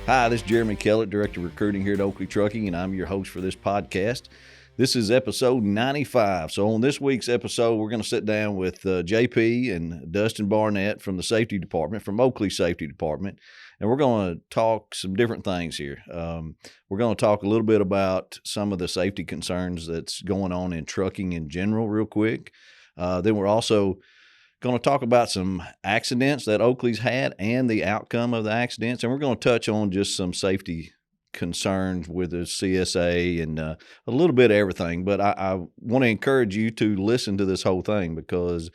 Hi, this is Jeremy Kellett, Director of Recruiting here at Oakley Trucking, and I'm your host for this podcast. This is episode 95. So on this week's episode, we're going to sit down with JP and Dustin Barnett from the safety department, from Oakley Safety Department, and we're going to talk some different things here. We're going to talk a little bit about some of the safety concerns that's going on in trucking in general real quick. Then we're also going to talk about some accidents that Oakley's had and the outcome of the accidents, and we're going to touch on just some safety concerns with the CSA and a little bit of everything. But I want to encourage you to listen to this whole thing because,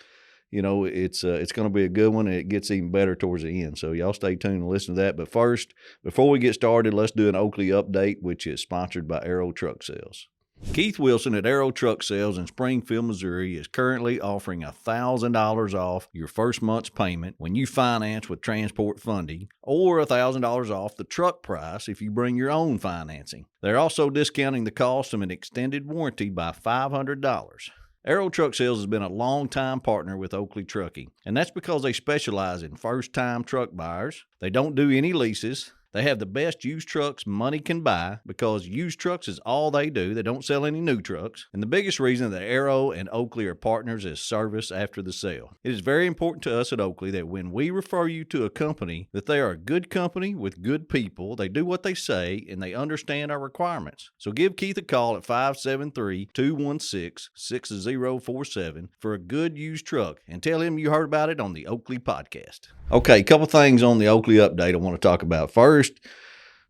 you know, it's going to be a good one, and it gets even better towards the end. So y'all stay tuned and listen to that. But first, before we get started, let's do an Oakley update, which is sponsored by Arrow Truck Sales. Keith Wilson at Arrow Truck Sales in Springfield, Missouri is currently offering $1,000 off your first month's payment when you finance with transport funding, or $1,000 off the truck price if you bring your own financing. They're also discounting the cost of an extended warranty by $500. Arrow Truck Sales has been a long-time partner with Oakley Trucking, and that's because they specialize in first-time truck buyers. They don't do any leases. They have the best used trucks money can buy because used trucks is all they do. They don't sell any new trucks. And the biggest reason that Arrow and Oakley are partners is service after the sale. It is very important to us at Oakley that when we refer you to a company, that they are a good company with good people. They do what they say, and they understand our requirements. So give Keith a call at 573-216-6047 for a good used truck, and tell him you heard about it on the Oakley Podcast. Okay, a couple things on the Oakley update I want to talk about. First,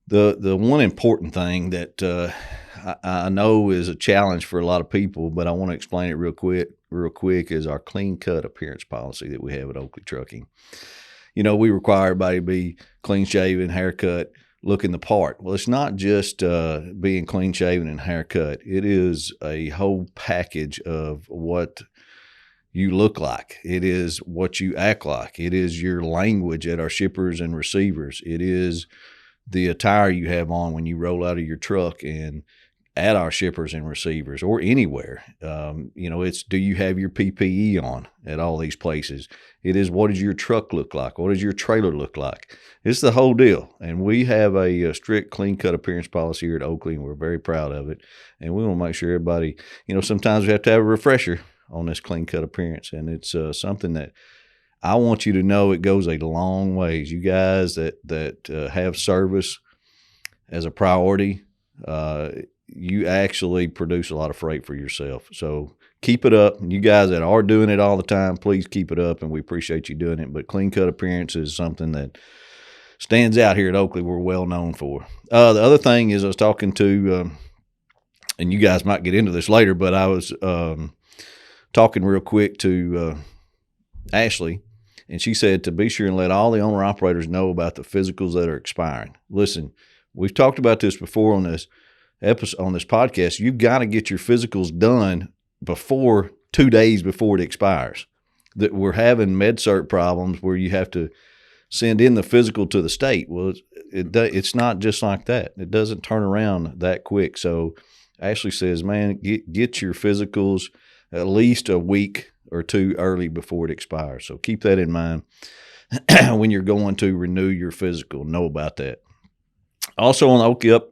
the one important thing that I know is a challenge for a lot of people, but I want to explain it real quick, is our clean cut appearance policy that we have at Oakley Trucking. You know, we require everybody to be clean shaven, haircut, looking the part. Well, it's not just being clean shaven and haircut. It is a whole package of what you look like. It is what you act like. It is your language at our shippers and receivers. It is the attire you have on when you roll out of your truck and at our shippers and receivers or anywhere. It's, do you have your PPE on at all these places? It is, what does your truck look like? What does your trailer look like? It's the whole deal. And we have a strict clean cut appearance policy here at Oakley, and we're very proud of it. And we want to make sure everybody, sometimes we have to have a refresher on this clean cut appearance. And it's something that I want you to know it goes a long ways. You guys that have service as a priority, you actually produce a lot of freight for yourself. So keep it up. And you guys that are doing it all the time, please keep it up, and we appreciate you doing it. But clean cut appearance is something that stands out here at Oakley. We're well known for. The other thing is I was talking to, and you guys might get into this later, but I was talking real quick to Ashley, and she said to be sure and let all the owner-operators know about the physicals that are expiring. Listen, we've talked about this before on this episode, on this podcast. You've got to get your physicals done before 2 days before it expires. That we're having MedCert problems where you have to send in the physical to the state. Well, it's not just like that. It doesn't turn around that quick. So Ashley says, man, get your physicals at least a week or two early before it expires. So keep that in mind when you're going to renew your physical. Know about that. Also on the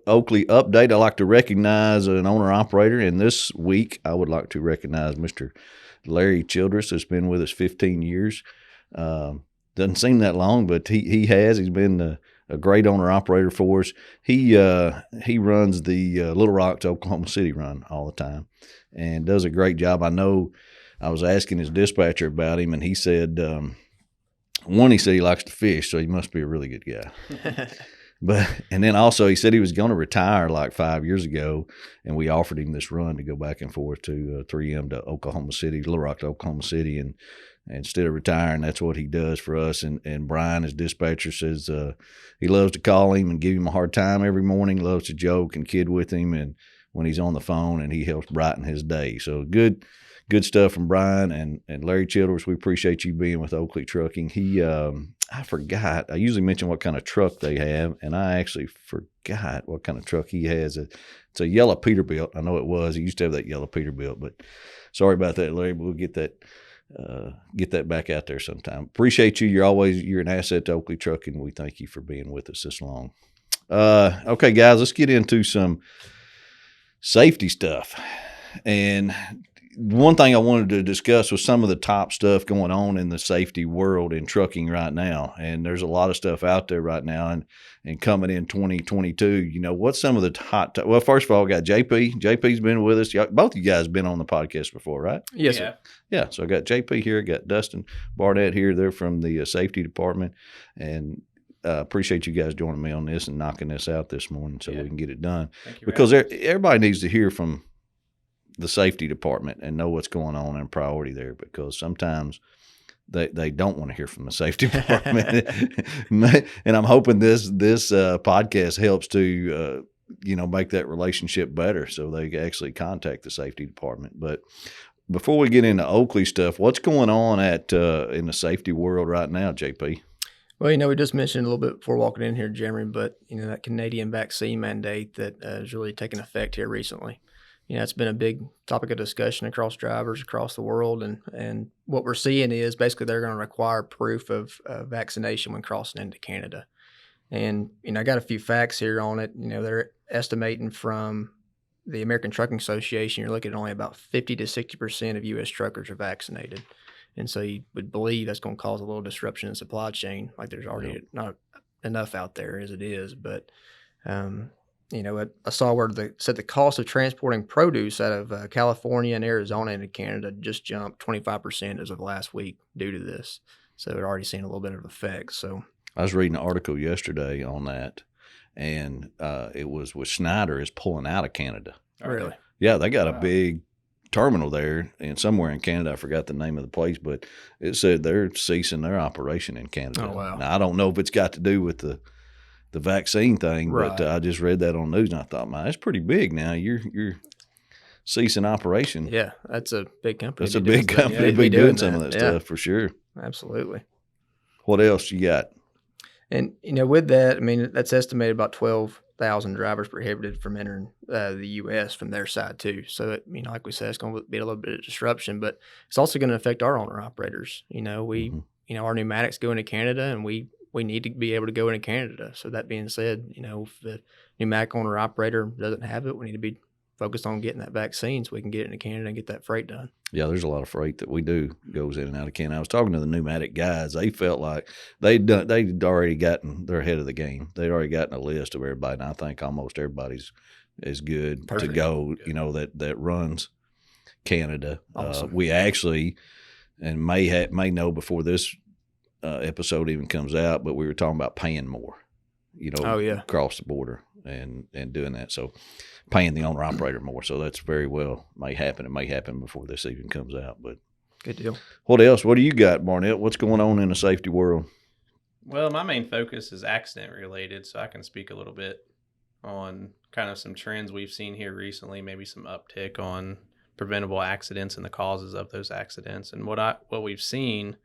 Oakley update, I'd like to recognize an owner-operator, and this week I would like to recognize Mr. Larry Childress, that's been with us 15 years. Doesn't seem that long, but he has. He's been a great owner-operator for us. He runs the Little Rock to Oklahoma City run all the time and does a great job. I know I was asking his dispatcher about him, and he said, he said he likes to fish, so he must be a really good guy. And then also he said he was going to retire like 5 years ago, and we offered him this run to go back and forth to 3M to Oklahoma City, Little Rock to Oklahoma City, and instead of retiring, that's what he does for us. And Brian, his dispatcher, says he loves to call him and give him a hard time every morning, loves to joke and kid with him, and when he's on the phone, and he helps brighten his day. So good stuff from Brian and Larry Childress. We appreciate you being with Oakley Trucking. He, I forgot. I usually mention what kind of truck they have, and I actually forgot what kind of truck he has. It's a yellow Peterbilt. I know it was. He used to have that yellow Peterbilt, but sorry about that, Larry. But we'll get that back out there sometime. Appreciate you. You're an asset to Oakley Trucking. We thank you for being with us this long. Okay, guys, let's get into some safety stuff. And one thing I wanted to discuss was some of the top stuff going on in the safety world in trucking right now. And there's a lot of stuff out there right now. And coming in 2022, what's some of the well, first of all, I got JP. JP's been with us. Both of you guys been on the podcast before, right? Yes, sir. Yeah. So I got JP here, got Dustin, Barnett here. They're from the safety department. And appreciate you guys joining me on this and knocking this out this morning so we can get it done. Because everybody needs to hear from the safety department and know what's going on and priority there, because sometimes they don't want to hear from the safety department. And I'm hoping this podcast helps to make that relationship better so they actually contact the safety department. But before we get into Oakley stuff, what's going on in the safety world right now, JP? Well, we just mentioned a little bit before walking in here, Jeremy, but that Canadian vaccine mandate that has really taken effect here recently. It's been a big topic of discussion across drivers across the world, and what we're seeing is basically they're going to require proof of vaccination when crossing into Canada. And I got a few facts here on it. They're estimating from the American Trucking Association, you're looking at only about 50 to 60% of U.S. truckers are vaccinated. And so you would believe that's going to cause a little disruption in the supply chain. Like there's already not enough out there as it is. But, I saw where they said the cost of transporting produce out of California and Arizona into Canada just jumped 25% as of last week due to this. So they're already seeing a little bit of effects. So I was reading an article yesterday on that, and it was with Schneider is pulling out of Canada. Really? Yeah, they got a big terminal there, and somewhere in Canada, I forgot the name of the place, but it said they're ceasing their operation in Canada. Oh, wow. Now, I don't know if it's got to do with the vaccine thing, right. But I just read that on the news, and I thought, man, that's pretty big now. You're ceasing operation. Yeah, that's a big company. That's a big company to be doing some of that stuff for sure. Absolutely. What else you got? And, with that, that's estimated about 12,000 drivers prohibited from entering the U.S. from their side, too. So, like we said, it's going to be a little bit of disruption, but it's also going to affect our owner-operators. Our pneumatics go into Canada, and we need to be able to go into Canada. So, that being said, if the pneumatic owner-operator doesn't have it, we need to be focused on getting that vaccine so we can get it into Canada and get that freight done. Yeah, there's a lot of freight that we do goes in and out of Canada. I was talking to the pneumatic guys. They felt like they'd already gotten their head of the game. They'd already gotten a list of everybody, and I think almost everybody's is good to go, that runs Canada. Awesome. We actually, and may know before this episode even comes out, but we were talking about paying more, across the border and doing that. So paying the owner operator more. So that's very well may happen. It may happen before this even comes out, but good deal. What else? What do you got, Barnett? What's going on in the safety world? Well, my main focus is accident related, so I can speak a little bit on kind of some trends we've seen here recently, maybe some uptick on preventable accidents and the causes of those accidents. And what we've seen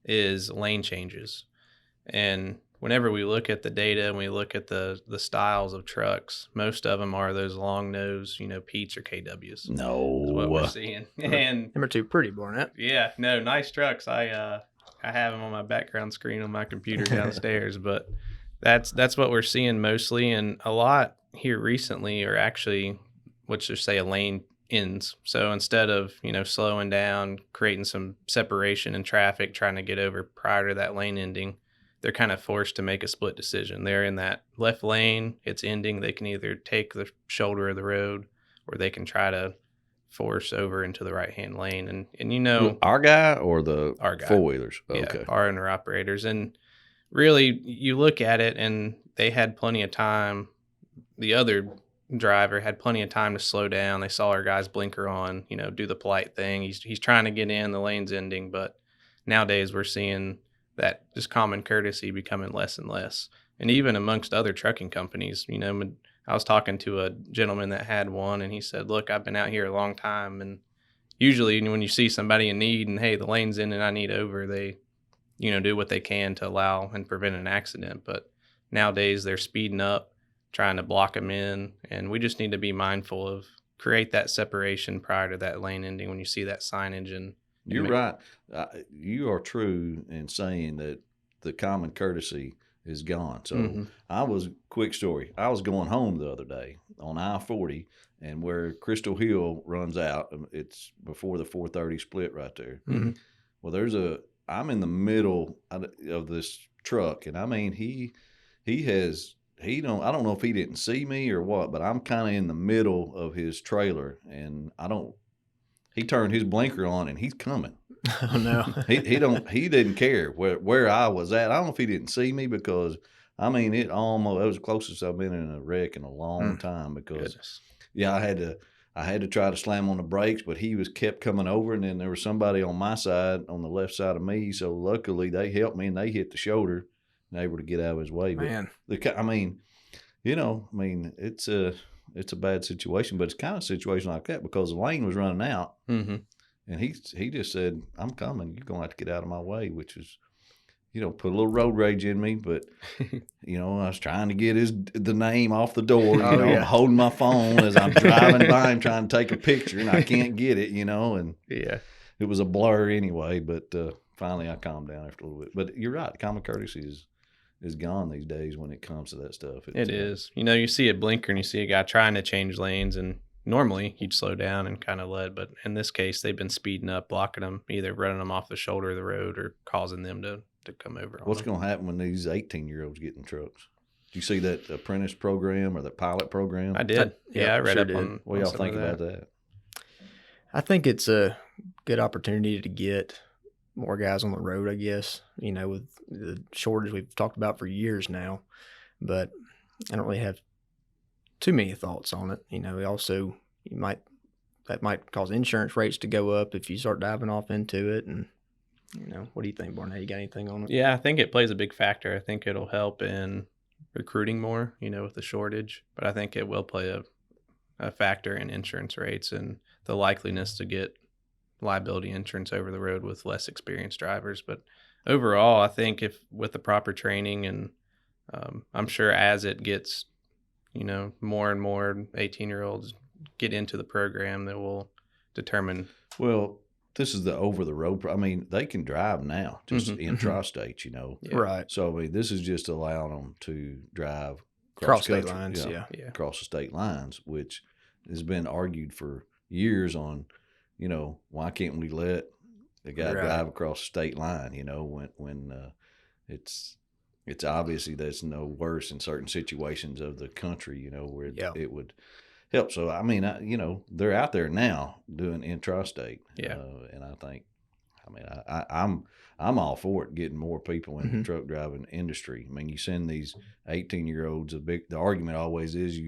is lane changes. And whenever we look at the data and we look at the styles of trucks, most of them are those long nose, Pete's or KWs. No, is what we're seeing. And number two, pretty Barnett. Yeah, no, nice trucks. I have them on my background screen on my computer downstairs, but that's what we're seeing mostly, and a lot here recently are actually, let's just say, a lane ends. So instead of slowing down, creating some separation in traffic, trying to get over prior to that lane ending, they're kind of forced to make a split decision. They're in that left lane, it's ending. They can either take the shoulder of the road or they can try to force over into the right-hand lane. And our guy or our guy. Four-wheelers? Yeah, okay. Our owner-operators. And really, you look at it and they had plenty of time. The other driver had plenty of time to slow down. They saw our guy's blinker on, do the polite thing. He's trying to get in, the lane's ending. But nowadays we're seeing that just common courtesy becoming less and less. And even amongst other trucking companies, I was talking to a gentleman that had one, and he said, look, I've been out here a long time, and usually when you see somebody in need and, hey, the lane's in and I need over, they, do what they can to allow and prevent an accident. But nowadays they're speeding up, trying to block them in, and we just need to be mindful of create that separation prior to that lane ending when you see that signage. And you're right. You are true in saying that the common courtesy is gone. So quick story. I was going home the other day on I-40, and where Crystal Hill runs out, it's before the 430 split right there. Mm-hmm. Well, I'm in the middle of this truck, and I mean, I don't know if he didn't see me or what, but I'm kind of in the middle of his trailer, and he turned his blinker on and he's coming. Oh no. he didn't care where I was at. I don't know if he didn't see me, because I mean, it was the closest I've been in a wreck in a long time, because I had to try to slam on the brakes, but he kept coming over, and then there was somebody on my side, on the left side of me. So luckily they helped me, and they hit the shoulder and able to get out of his way. Man. But it's a bad situation, but it's kind of a situation like that because the lane was running out, and he just said, "I'm coming. You're gonna have to get out of my way," which is, put a little road rage in me. But I was trying to get the name off the door. I'm holding my phone as I'm driving by him, trying to take a picture, and I can't get it. And it was a blur anyway. But finally, I calmed down after a little bit. But you're right, common courtesy is gone these days when it comes to that stuff. It is. You see a blinker and you see a guy trying to change lanes, and normally he'd slow down and kind of let, but in this case, they've been speeding up, blocking them, either running them off the shoulder of the road or causing them to come over. What's going to happen when these 18-year-olds get in trucks? Do you see that apprentice program or the pilot program? I did. I read up did. on. What do y'all think about that? I think it's a good opportunity to get more guys on the road, I guess, with the shortage we've talked about for years now, but I don't really have too many thoughts on it. That might cause insurance rates to go up if you start diving off into it. And, what do you think, Barnett? You got anything on it? Yeah, I think it plays a big factor. I think it'll help in recruiting more, with the shortage, but I think it will play a factor in insurance rates and the likeliness to get liability insurance over the road with less experienced drivers. But overall, I think if with the proper training, and I'm sure as it gets, more and more 18-year-olds get into the program, that will determine. Well, this is the over the road. I mean, they can drive now, just intrastate, Right. So this is just allowing them to drive cross state lines, across the state lines, which has been argued for years on. Why can't we let the guy drive across the state line? When it's obviously that's no worse in certain situations of the country. Where it would help. So I mean, they're out there now doing intrastate. And I think, I'm all for it, getting more people in the truck driving industry. I mean, you send these 18-year-olds. The argument always is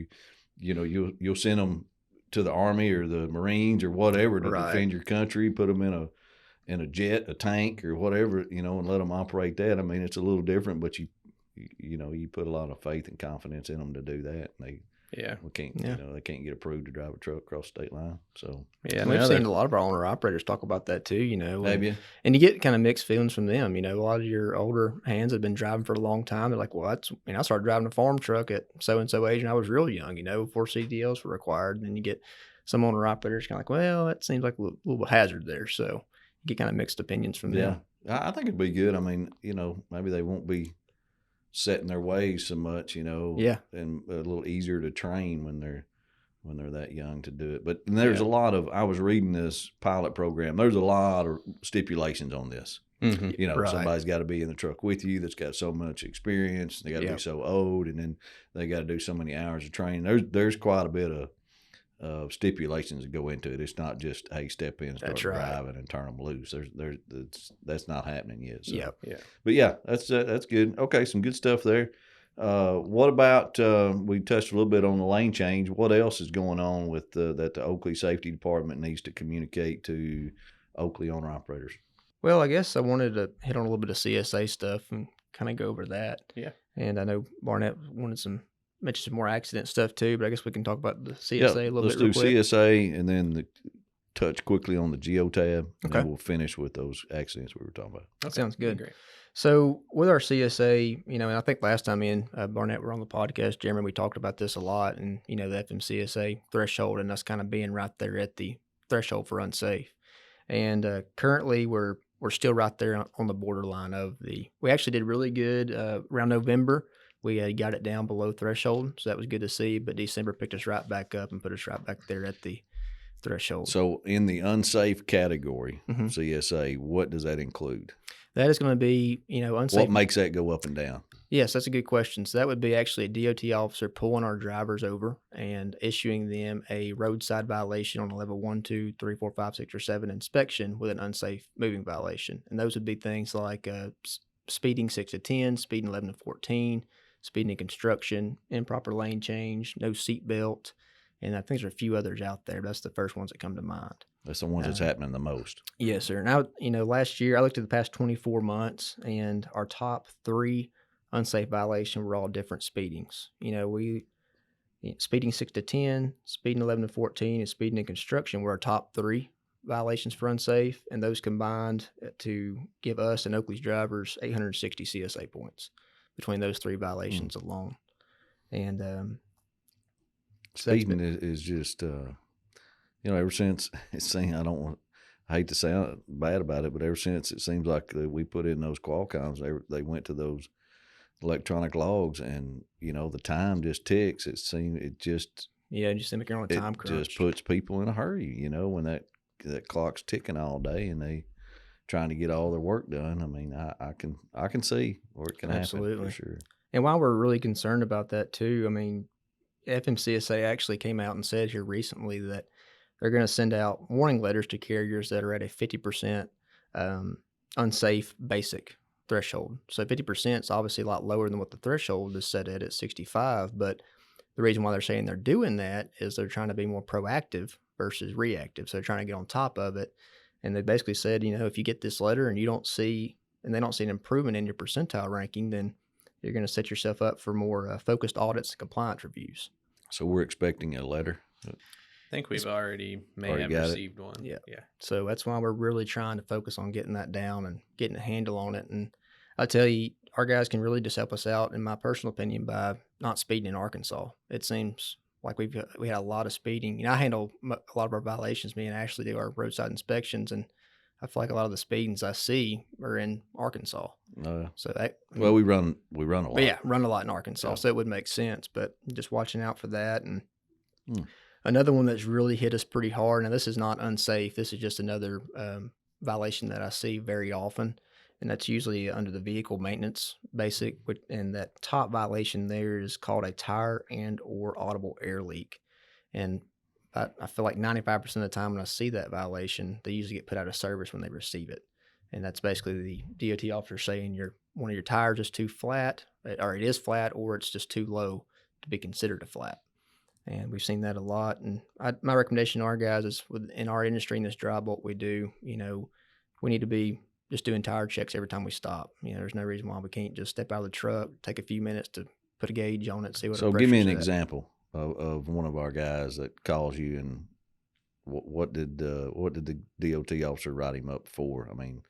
you'll send them to the Army or the Marines or whatever to defend your country, put them in a jet, a tank or whatever, and let them operate that. I mean, it's a little different, but you put a lot of faith and confidence in them to do that. And they can't get approved to drive a truck across the state line. So we've seen a lot of our owner operators talk about that too, Have you? And you get kind of mixed feelings from them. A lot of your older hands have been driving for a long time. They're like, well, I started driving a farm truck at so-and-so age and I was real young, before CDLs were required. And then you get some owner operators kind of like, well, that seems like a little hazard there. So you get kind of mixed opinions from them. Yeah, I think it'd be good. I mean, maybe they won't be set in their ways so much, and a little easier to train when they're that young to do it. But there's a lot of, I was reading this pilot program, there's a lot of stipulations on this. Somebody's got to be in the truck with you that's got so much experience, they got to be so old, and then they got to do so many hours of training. There's quite a bit of stipulations that go into it. It's not just, hey, step in, start driving, and turn them loose. That's not happening yet. So. But that's good. Okay, some good stuff there. What about we touched a little bit on the lane change. What else is going on with that the Oakley Safety Department needs to communicate to Oakley owner operators? Well, I guess I wanted to hit on a little bit of CSA stuff and kind of go over that. Yeah. And I know Barnett mention some more accident stuff too, but I guess we can talk about the CSA a little bit real quick. Let's do CSA and then touch quickly on the Geotab, and then we'll finish with those accidents we were talking about. That sounds good. Great. So with our CSA, and I think last time Barnett were on the podcast, Jeremy, we talked about this a lot, and the FMCSA threshold and us kind of being right there at the threshold for unsafe. And currently we're we're still right there on the borderline of we actually did really good around November. We got it down below threshold, so that was good to see. But December picked us right back up and put us right back there at the threshold. So in the unsafe category, Mhm. CSA, what does that include? That is going to be, unsafe. What makes that go up and down? Yes, that's a good question. So that would be actually a DOT officer pulling our drivers over and issuing them a roadside violation on a level 1, 2, 3, 4, 5, 6, or 7 inspection with an unsafe moving violation. And those would be things like speeding 6 to 10, speeding 11 to 14, speeding in construction, improper lane change, no seat belt. And I think there's a few others out there, but that's the first ones that come to mind. That's the ones that's happening the most. Yes, sir. Now, last year I looked at the past 24 months, and our top 3 unsafe violations were all different speedings. Speeding 6 to 10, speeding 11 to 14, and speeding in construction were our top 3 violations for unsafe, and those combined to give us and Oakley's drivers 860 CSA points between those 3 violations alone. And speeding is just, ever since I hate to sound bad about it, but ever since it seems like we put in those Qualcomms, they went to those electronic logs, and the time just ticks. It just seem like you're on a time crunch. It just puts people in a hurry, when that clock's ticking all day and they trying to get all their work done. I mean, I can see where it can happen for sure. And while we're really concerned about that too, I mean, FMCSA actually came out and said here recently that they're going to send out warning letters to carriers that are at a 50% unsafe basic threshold. So 50% is obviously a lot lower than what the threshold is set at 65. But the reason why they're saying they're doing that is they're trying to be more proactive versus reactive. So they're trying to get on top of it. And they basically said, if you get this letter and they don't see an improvement in your percentile ranking, then you're going to set yourself up for more focused audits and compliance reviews. So we're expecting a letter. I think we've already have received one. Yeah. So that's why we're really trying to focus on getting that down and getting a handle on it. And I tell you, our guys can really just help us out, in my personal opinion, by not speeding in Arkansas. It seems like we had a lot of speeding. I handle a lot of our violations. Me and Ashley do our roadside inspections, and I feel like a lot of the speedings I see are in Arkansas. We run a lot. Yeah, run a lot in Arkansas, so it would make sense. But just watching out for that. And another one that's really hit us pretty hard, and this is not unsafe. This is just another violation that I see very often, and that's usually under the vehicle maintenance basic. And that top violation there is called a tire and or audible air leak. And I feel like 95% of the time when I see that violation, they usually get put out of service when they receive it. And that's basically the DOT officer saying one of your tires is too flat, or it is flat, or it's just too low to be considered a flat. And we've seen that a lot. And my recommendation to our guys is, in our industry, in this job, what we do, we need to be just doing tire checks every time we stop. There's no reason why we can't just step out of the truck, take a few minutes to put a gauge on it, see what. So give me an example of one of our guys that calls you, and what did the DOT officer write him up for? I mean,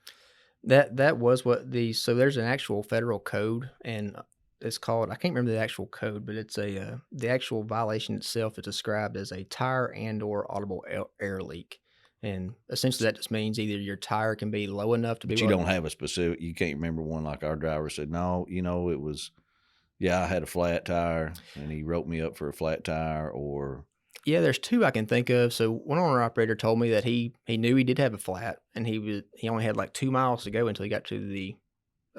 that was what so there's an actual federal code, and it's called, I can't remember the actual code, but it's the actual violation itself is described as a tire and or audible air leak. And essentially that just means either your tire can be low enough to be. But you don't have a specific, you can't remember one like our driver said, no, it was, I had a flat tire and he wrote me up for a flat tire, or. Yeah, there's 2 I can think of. So one owner operator told me that he knew he did have a flat, and he only had like 2 miles to go until he got to the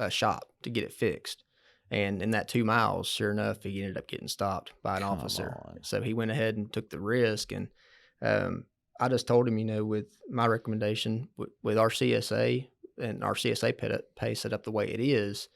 shop to get it fixed. And in that 2 miles, sure enough, he ended up getting stopped by an officer. So he went ahead and took the risk. And I just told him, with my recommendation, with our CSA and our CSA pay set up the way it is,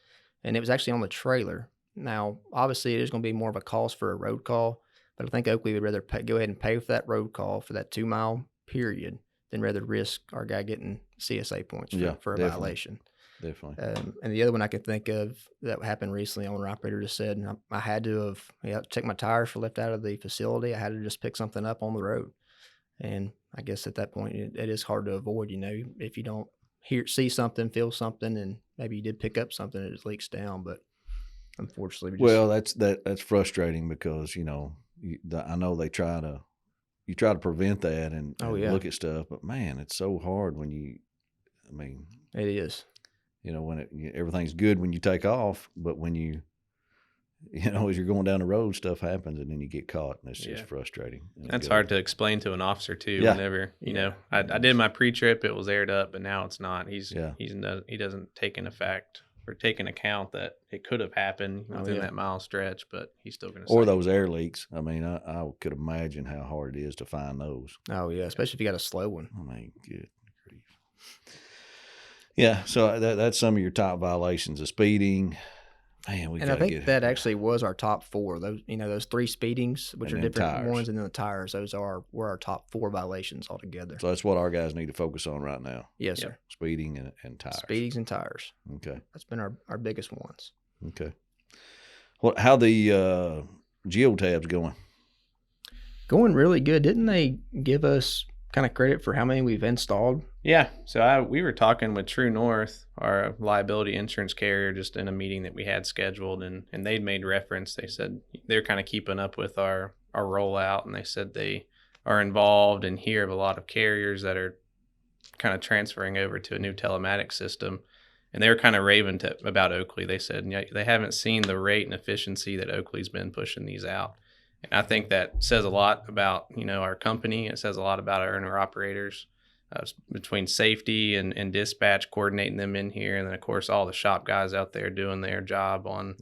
and it was actually on the trailer. Now, obviously, it is going to be more of a cost for a road call, but I think Oakley would rather go ahead and pay for that road call for that 2 mile period than rather risk our guy getting CSA points for a violation. Definitely. And the other one I could think of that happened recently, owner operator just said, I had to have checked my tires for left out of the facility. I had to just pick something up on the road. And I guess at that point, it is hard to avoid, if you don't see something, feel something, and maybe you did pick up something, it just leaks down. But unfortunately, that's frustrating because, I know you try to prevent that and look at stuff, but man, it's so hard when I mean, it is. When everything's good when you take off, but when as you're going down the road, stuff happens and then you get caught, and it's just frustrating. That's hard to explain to an officer too. Yeah. Whenever I did my pre-trip, it was aired up, but now it's not. He doesn't take take into account that it could have happened within that mile stretch, but he's still going to. Or those air leaks. I mean, I could imagine how hard it is to find those. Oh yeah, especially if you got a slow one. I mean, good grief. Yeah, so that's some of your top violations of speeding. Man, I think that actually was our top 4. Those 3 speedings, which are different tires. ones, and then the tires. Those were our top 4 violations altogether. So that's what our guys need to focus on right now. Yes, sir. Speeding and tires. Speedings and tires. Okay. That's been our biggest ones. Okay. Well, how the Geotabs going? Going really good. Didn't they give us kind of credit for how many we've installed? Yeah. So we were talking with True North, our liability insurance carrier, just in a meeting that we had scheduled, and they'd made reference. They said they're kind of keeping up with our rollout, and they said they are involved and hear of a lot of carriers that are kind of transferring over to a new telematics system. And they were kind of raving about Oakley. They said they haven't seen the rate and efficiency that Oakley's been pushing these out. And I think that says a lot about, our company. It says a lot about our owner-operators, between safety and dispatch, coordinating them in here. And then, of course, all the shop guys out there doing their job on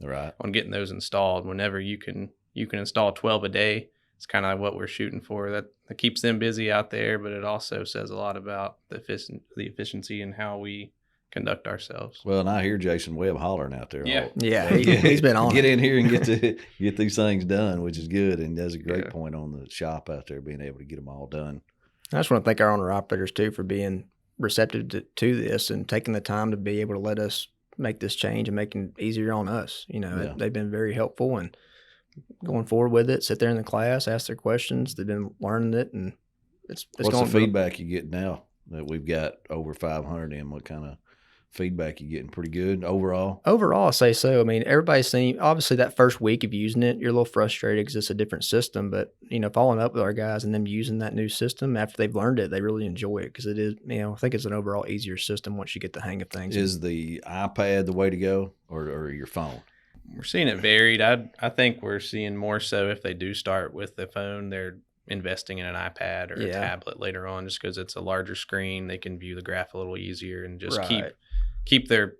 getting those installed. Whenever you can install 12 a day, it's kind of what we're shooting for. That keeps them busy out there, but it also says a lot about the efficiency and how we conduct ourselves. Well, and I hear Jason Webb hollering out there. Yeah, he's been on. Get in here and get these things done, which is good, and that's a great point on the shop out there being able to get them all done. I just want to thank our owner operators too for being receptive to this and taking the time to be able to let us make this change and making it easier on us. They've been very helpful and going forward with it. Sit there in the class, ask their questions. They've been learning it, and it's what's the feedback you get now that we've got over 500 in? What kind of feedback you getting? Pretty good overall? Overall, I say so. I mean, everybody's seen, obviously that first week of using it, you're a little frustrated because it's a different system, but following up with our guys and them using that new system after they've learned it, they really enjoy it because it is, I think it's an overall easier system once you get the hang of things. Is the iPad the way to go or your phone? We're seeing it varied. I think we're seeing more so if they do start with the phone, they're investing in an iPad or a tablet later on, just because it's a larger screen. They can view the graph a little easier and just keep their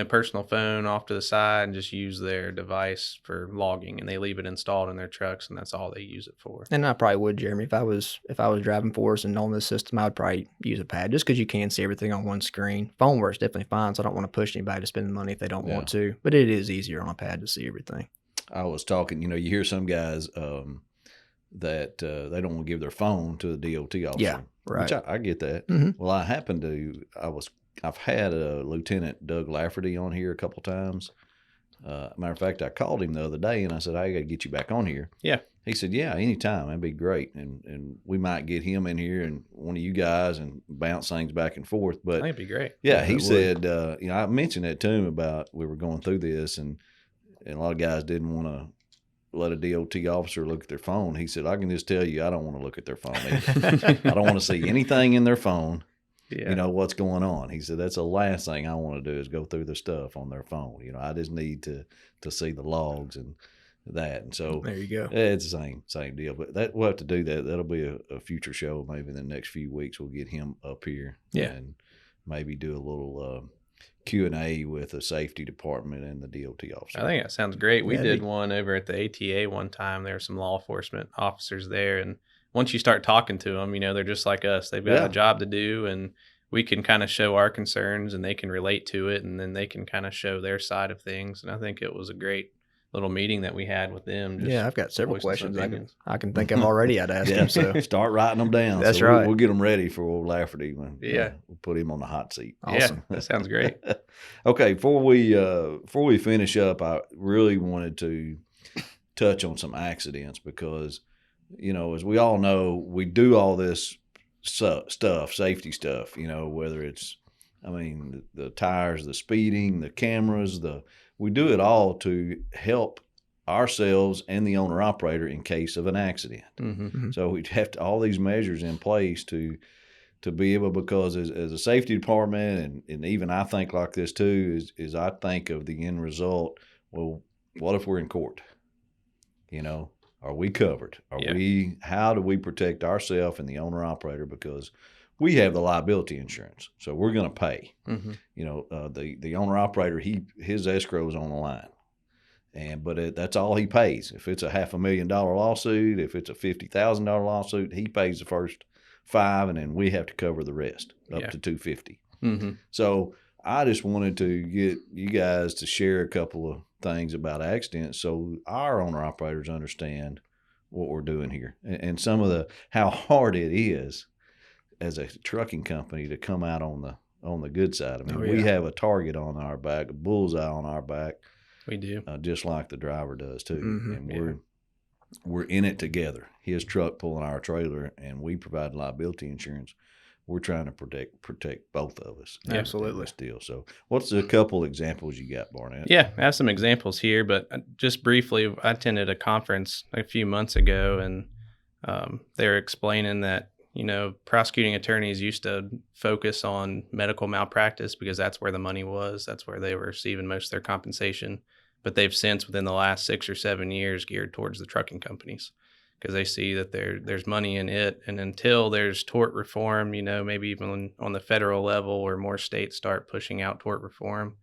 personal phone off to the side and just use their device for logging, and they leave it installed in their trucks, and that's all they use it for. And I probably would, Jeremy, if I was driving for us and on this system, I would probably use a pad just because you can see everything on one screen. Phone works definitely fine, so I don't want to push anybody to spend money if they don't want to, but it is easier on a pad to see everything. I was talking, you hear some guys that they don't want to give their phone to the DOT officer. Yeah, right. Which I get that. Mm-hmm. Well, I've had Lieutenant Doug Lafferty on here a couple times. Matter of fact, I called him the other day and I said, I got to get you back on here. Yeah. He said, yeah, anytime. That'd be great. And we might get him in here and one of you guys and bounce things back and forth. But that'd be great. Yeah, he said, I mentioned that to him about we were going through this and a lot of guys didn't want to let a DOT officer look at their phone. He said, I can just tell you, I don't want to look at their phone either. I don't want to see anything in their phone. Yeah. What's going on. He said, that's the last thing I want to do is go through the stuff on their phone. I just need to see the logs and that. And so there you go. It's the same deal. But we'll have to do that. That'll be a future show. Maybe in the next few weeks we'll get him up here. Yeah. And maybe do a little Q&A with the safety department and the DOT officer. I think that sounds great. We did one over at the ATA one time. There were some law enforcement officers there, and once you start talking to them, they're just like us. They've got a job to do, and we can kind of show our concerns, and they can relate to it, and then they can kind of show their side of things. And I think it was a great little meeting that we had with them. I've got several questions I can think of already. I'd ask them. So start writing them down. That's right. We'll get them ready for old Lafferty. We'll put him on the hot seat. Awesome. Yeah, that sounds great. Okay, before we finish up, I really wanted to touch on some accidents because, as we all know, we do all this stuff, safety stuff, whether it's, the tires, the speeding, the cameras, we do it all to help ourselves and the owner operator in case of an accident. Mm-hmm. So we'd have all these measures in place to to be able, because as a safety department, and even I think like this too, is I think of the end result. Well, what if we're in court? Are we covered? How do we protect ourselves and the owner operator? Because we have the liability insurance, so we're going to pay. The owner operator, his escrow is on the line, but that's all he pays. If it's a $500,000 lawsuit, if it's a $50,000 lawsuit, he pays the first $5,000, and then we have to cover the rest up to $250,000. So I just wanted to get you guys to share a couple of things about accidents so our owner operators understand what we're doing here, and some of how hard it is as a trucking company to come out on the good side. I mean, we have a target on our back, a bullseye on our back. We do, just like the driver does too. And we're in it together. His truck pulling our trailer, and we provide liability insurance. We're trying to protect both of us. Absolutely. Still. So what's a couple examples you got, Barnett? Yeah, I have some examples here, but just briefly, I attended a conference a few months ago, and they were explaining that, prosecuting attorneys used to focus on medical malpractice because that's where the money was. That's where they were receiving most of their compensation. But they've since, within the last 6 or 7 years, geared towards the trucking companies, because they see that there's money in it. And until there's tort reform, maybe even on the federal level, or more states start pushing out tort reform.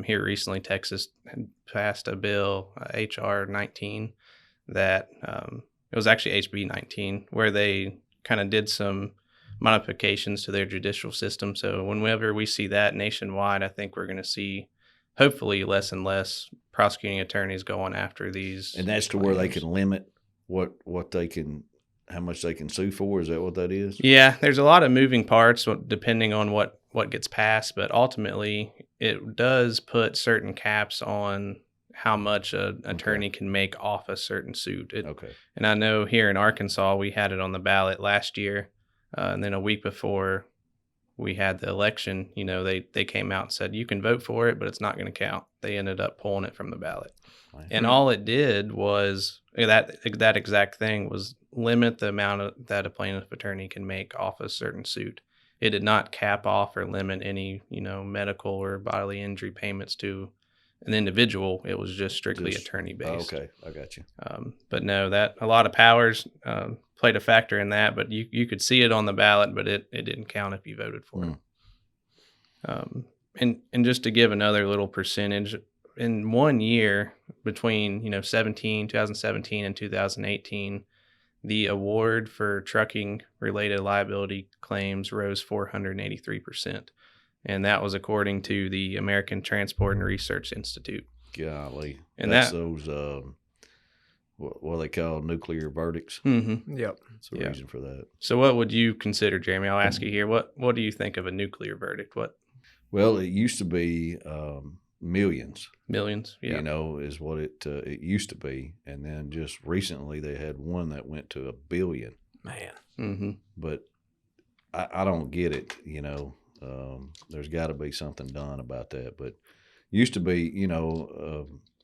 Here recently, Texas had passed a bill, HR 19, that it was actually HB 19, where they kind of did some modifications to their judicial system. So whenever we see that nationwide, I think we're going to see, hopefully, less and less prosecuting attorneys going after these. And that's to where they can limit how much they can sue for. Is that what that is? Yeah, there's a lot of moving parts depending on what gets passed, but ultimately it does put certain caps on how much an attorney can make off a certain suit. And I know here in Arkansas, we had it on the ballot last year, and then a week before we had the election, they came out and said, you can vote for it, but it's not going to count. They ended up pulling it from the ballot. Right. And all it did was that exact thing was limit the amount that a plaintiff attorney can make off a certain suit. It did not cap off or limit any, medical or bodily injury payments to an individual. It was just strictly attorney based. Okay, I got you. But no, that a lot of powers played a factor in that, but you could see it on the ballot, but it didn't count if you voted for it. And just to give another little percentage, in 1 year between 2017 and 2018, the award for trucking related liability claims rose 483%. And that was according to the American Transport and Research Institute. Golly. And that's those, what they call nuclear verdicts. Mm-hmm. Yep. That's the reason for that. So what would you consider, Jeremy? I'll ask you here. What do you think of a nuclear verdict? Well, it used to be millions. Millions, yeah. Is what it used to be. And then just recently they had one that went to $1 billion. Man. Mm-hmm. But I don't get it, there's got to be something done about that. But used to be,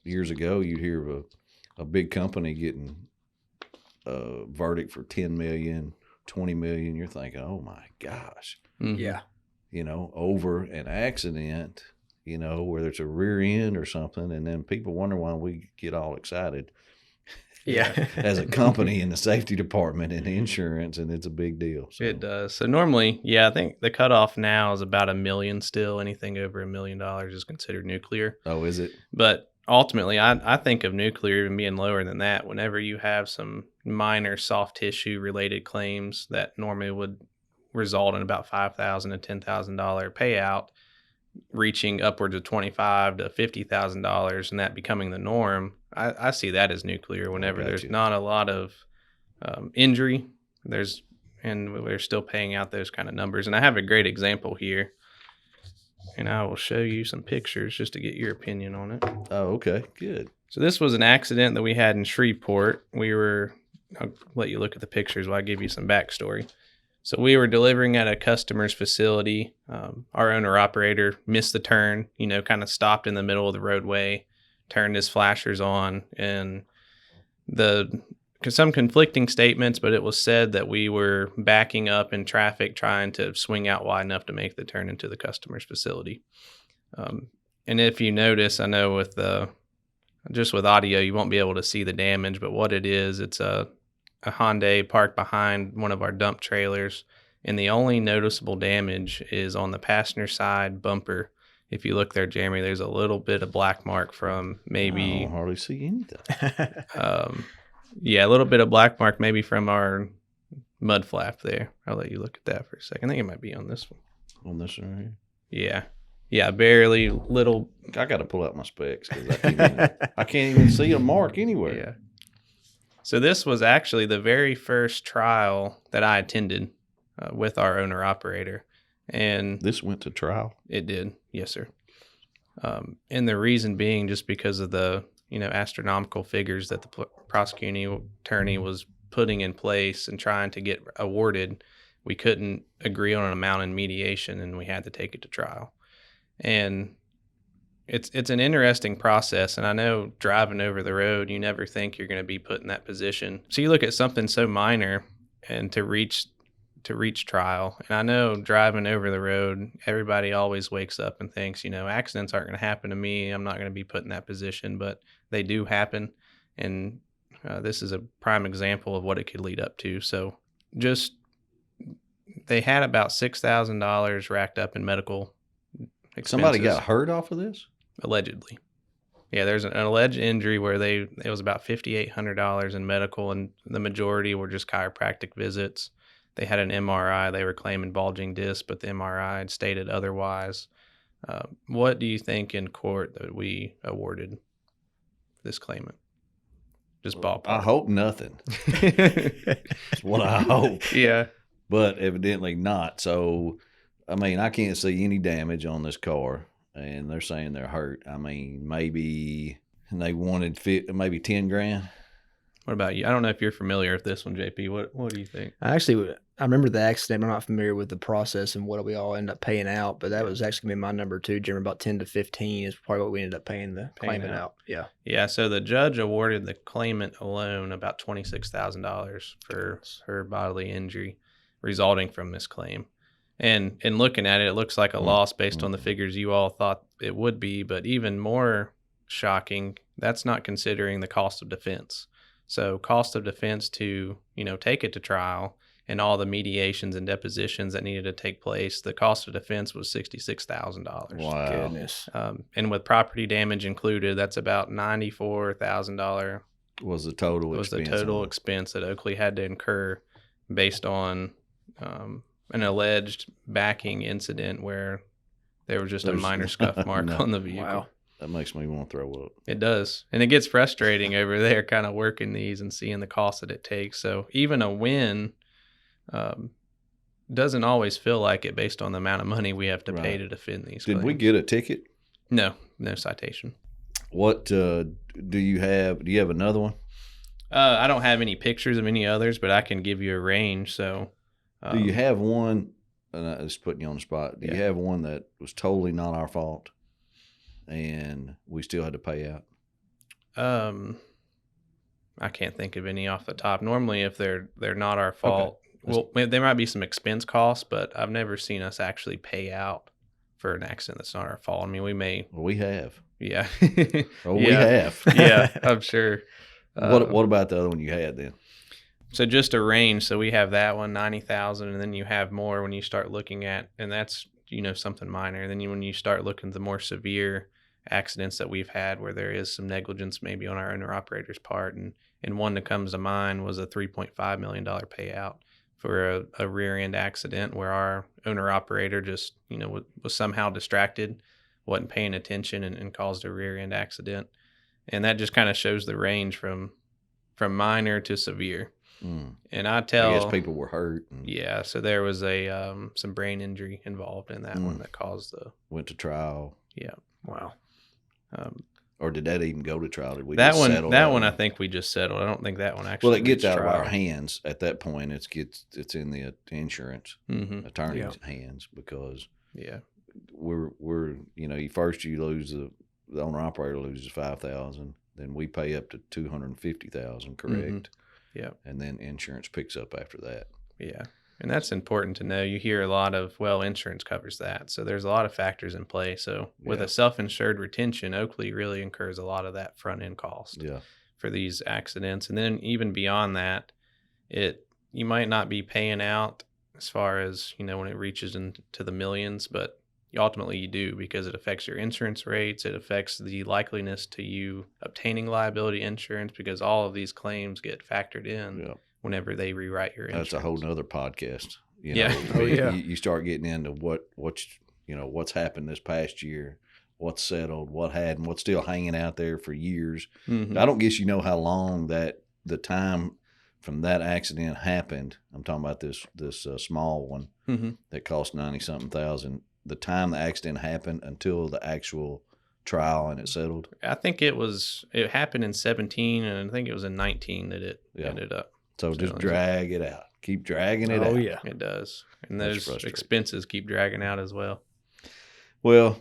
years ago, you'd hear of a big company getting a verdict for $10 million, $20 million. You're thinking, oh my gosh. Mm-hmm. Yeah. Over an accident, whether it's a rear end or something. And then people wonder why we get all excited. Yeah. As a company in the safety department and insurance, and it's a big deal. So. It does. So normally, I think the cutoff now is about $1 million still. Anything over $1 million is considered nuclear. Oh, is it? But ultimately, I think of nuclear even being lower than that. Whenever you have some minor soft tissue related claims that normally would result in about $5,000 to $10,000 payout, reaching upwards of $25,000 to $50,000, and that becoming the norm, I see that as nuclear. Whenever there's not a lot of injury, we're still paying out those kind of numbers. And I have a great example here, and I will show you some pictures just to get your opinion on it. Oh, okay, good. So this was an accident that we had in Shreveport. I'll let you look at the pictures while I give you some backstory. So we were delivering at a customer's facility. Our owner-operator missed the turn, kind of stopped in the middle of the roadway, turned his flashers on, and the some conflicting statements, but it was said that we were backing up in traffic trying to swing out wide enough to make the turn into the customer's facility. And if you notice, I know with just with audio, you won't be able to see the damage, but what it is, it's a Hyundai parked behind one of our dump trailers, and the only noticeable damage is on the passenger side bumper. If you look there, Jeremy, there's a little bit of black mark from maybe... I don't hardly see anything. Yeah, a little bit of black mark maybe from our mud flap there. I'll let you look at that for a second. I think it might be on this one. On this one right here? Yeah. Yeah, barely little. I got to pull out my specs because I can't even see a mark anywhere. Yeah. So this was actually the very first trial that I attended with our owner-operator. And this went to trial? It did. Yes, sir. And the reason being just because of the astronomical figures that the prosecuting attorney was putting in place and trying to get awarded, we couldn't agree on an amount in mediation, and we had to take it to trial. And it's an interesting process, and I know driving over the road, you never think you're going to be put in that position. So you look at something so minor, and to reach trial. And I know driving over the road, everybody always wakes up and thinks, accidents aren't going to happen to me. I'm not going to be put in that position, but they do happen. And this is a prime example of what it could lead up to. So they had about $6,000 racked up in medical expenses. Somebody got hurt off of this? Allegedly. Yeah, there's an alleged injury where it was about $5,800 in medical, and the majority were just chiropractic visits. They had an MRI. They were claiming bulging disc, but the MRI had stated otherwise. What do you think in court that we awarded this claimant? Just ballpark. I hope nothing. That's what I hope. Yeah. But evidently not. So, I can't see any damage on this car, and they're saying they're hurt. Maybe they wanted maybe $10,000. What about you? I don't know if you're familiar with this one, JP. What do you think? I remember the accident. I'm not familiar with the process and what we all end up paying out, but that was actually going to be my number too, Jeremy. About 10 to 15 is probably what we ended up paying the claimant out. Yeah. Yeah. So the judge awarded the claimant alone about $26,000 for her bodily injury resulting from this claim. And in looking at it, it looks like a loss based on the figures you all thought it would be. But even more shocking, that's not considering the cost of defense. So cost of defense to, take it to trial and all the mediations and depositions that needed to take place, the cost of defense was $66,000. Wow. Goodness. And with property damage included, that's about $94,000. Was the total expense that Oakley had to incur based on an alleged backing incident where there was just a minor scuff mark on the vehicle. Wow. That makes me want to throw up. It does. And it gets frustrating over there kind of working these and seeing the cost that it takes. So even a win doesn't always feel like it based on the amount of money we have to pay to defend these claims. Did we get a ticket? No citation. What do you have? Do you have another one? I don't have any pictures of any others, but I can give you a range. So do you have one, and I'm just putting you on the spot, do you have one that was totally not our fault and we still had to pay out? I can't think of any off the top. Normally, if they're not our fault, well, there might be some expense costs, but I've never seen us actually pay out for an accident that's not our fault. We may. Well, we have. Yeah. We have. Yeah, I'm sure. What about the other one you had then? So just a range. So we have that one, 90,000, and then you have more when you start looking at, and that's something minor. And then when you start looking at the more severe accidents that we've had where there is some negligence maybe on our owner operator's part, and one that comes to mind was a $3.5 million payout for a rear end accident where our owner operator just was somehow distracted, wasn't paying attention, and caused a rear end accident. And that just kind of shows the range from minor to severe. And I guess people were hurt. Yeah, so there was some brain injury involved in that one that caused went to trial. Yeah. Wow. Or did that even go to trial? Did we that just one? Settle that one, I think we just settled. I don't think that one actually. Well, it gets out of our hands at that point. It's in the insurance attorney's hands because we're first you lose the owner operator loses $5,000, then we pay up to $250,000, correct? Yeah. And then insurance picks up after that. Yeah. And that's important to know. You hear a lot of, well, insurance covers that. So there's a lot of factors in play. So with a self-insured retention, Oakley really incurs a lot of that front end cost for these accidents. And then even beyond that, you might not be paying out as far as, when it reaches into the millions, but ultimately you do, because it affects your insurance rates. It affects the likeliness to you obtaining liability insurance, because all of these claims get factored in whenever they rewrite your insurance. That's a whole nother podcast. You start getting into what's happened this past year, what's settled, what hadn't, what's still hanging out there for years. Mm-hmm. I don't guess you know how long that the time from that accident happened. I'm talking about this small one that cost 90-something thousand. The time the accident happened until the actual trial and it settled. I think it happened in 17, and I think it was in 19 that it ended up. So just drag it out. Keep dragging it out. Oh, yeah. It does. And those expenses keep dragging out as well. Well,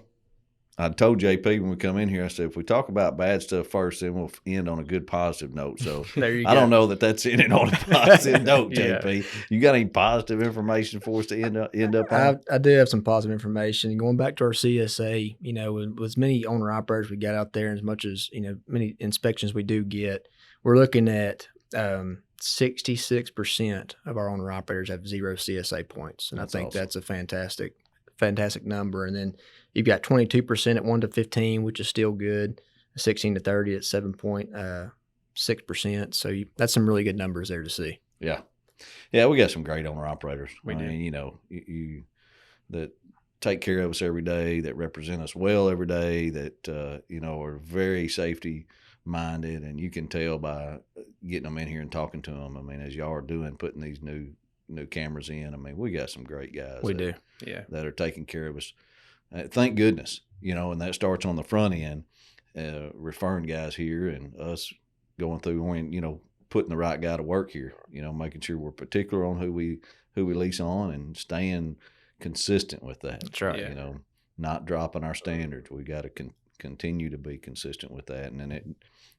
I told JP when we come in here, I said, if we talk about bad stuff first, then we'll end on a good positive note. So I don't know that ending on a positive note, JP. You got any positive information for us to end up on? I do have some positive information. Going back to our CSA, with as many owner-operators we got out there, and as much as, many inspections we do get, we're looking at 66% of our owner-operators have 0 CSA points. And I think that's a fantastic number. And then you've got 22% at 1 to 15, which is still good. 16 to 30 at 7.6%. So that's some really good numbers there to see. Yeah. Yeah, we got some great owner operators. I mean, you that take care of us every day, that represent us well every day, that, are very safety minded. And you can tell by getting them in here and talking to them. I mean, as y'all are doing, putting these new cameras in. I mean, we got some great guys. We do. Yeah. That are taking care of us. Thank goodness, and that starts on the front end, referring guys here and us going through when, putting the right guy to work here, making sure we're particular on who we lease on and staying consistent with that. That's right. Not dropping our standards. We got to continue to be consistent with that. And then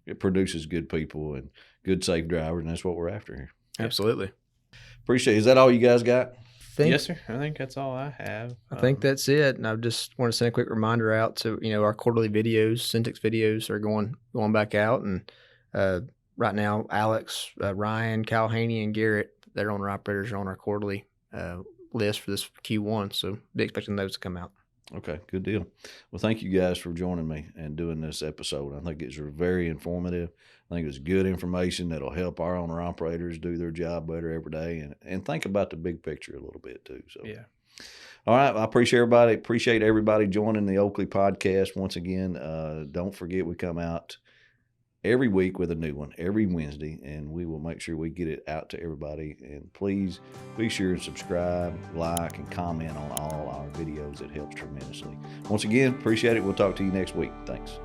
it produces good people and good, safe drivers. And that's what we're after here. Absolutely. Appreciate it. Is that all you guys got? Yes, sir. I think that's all I have. I think that's it. And I just want to send a quick reminder out to, our quarterly videos, Syntax videos are going back out. And right now, Alex, Ryan, Kyle Haney, and Garrett, their owner operators are on our quarterly list for this Q1. So be expecting those to come out. Okay, good deal. Well, thank you guys for joining me and doing this episode. I think it's very informative. I think it's good information that'll help our owner operators do their job better every day and think about the big picture a little bit too. So yeah. All right. I appreciate everybody joining the Oakley Podcast. Once again, don't forget we come out every week with a new one every Wednesday, and we will make sure we get it out to everybody. And please be sure and subscribe, like, and comment on all our videos. It helps tremendously. Once again, appreciate it. We'll talk to you next week. Thanks.